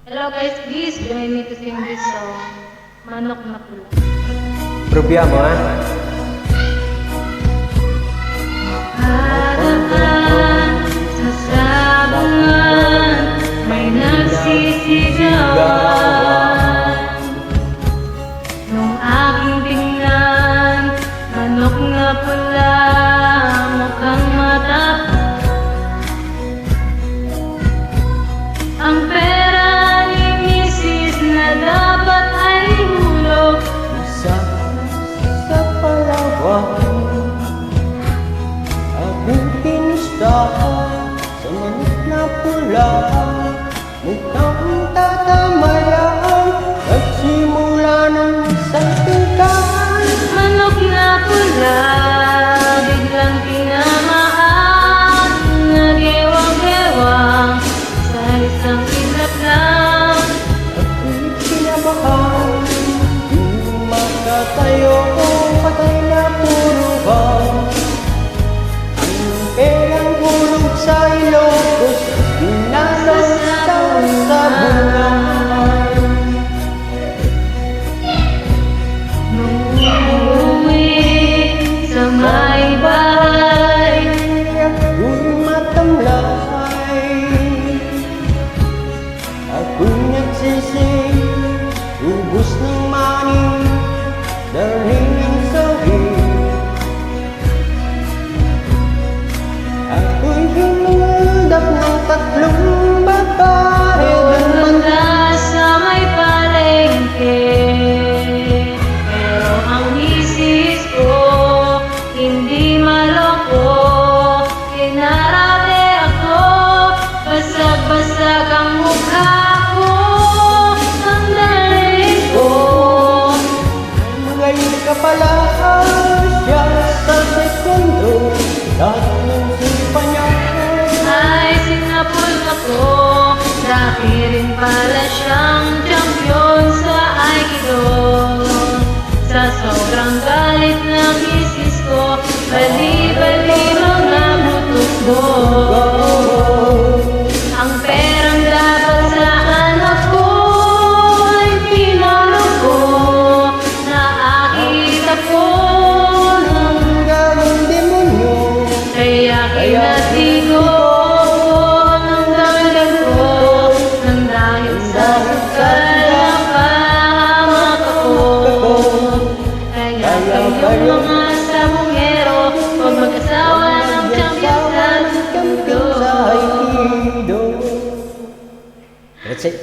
Hello guys, please join me to sing this song, Manok na Pula. Probiamo, Harapan sa sabungan, may nagsisigawan. Nung aking tingnan, manok na pula, mukhang matapang. Ang pera ni misis na dapat ay hulog sa Palawan. Aking pinustahan sa manok na pula, mukhang tatamayaan. Nagsimula ng isang tingkahan. manok na pula, biglang tinamaan, nagewang-gewang sa isang kidlat lang. Ako'y kinabahan, di makatayo, patay na puro bang. Ang perang hulog sa Ilocos, pinasas sa sabungan. Nung umuwi sa may bahay, Ako'y matamlay, ako'y nagsisi, ubos ng maning, daling ang sawi. Ako'y hinuldak ng tatlong babae, pumunta sa may palengke. Pero ang misis ko hindi maloko, kinarate ako, basag-basag ang mukha ko, ang dalig ko. magayon ka pala siya sa segundo, tatlong sipa niya. Ay sinapol ako, dati rin pala siyang champion sa Aikido. Sa sobrang galit ng misis ko, bali-bali mga butok ko. Ang perang dapat sa anak ko ay pinalo ko. Nakakita ko ng Hanggang demonyo, kaya kinatigo ng dagdag ko nang dahil sa kalapahamak ako. Kaya kayo mga sabungero, huwag mag-asawa ng champion sa kampiyon mundo. sa Aikido. That's it.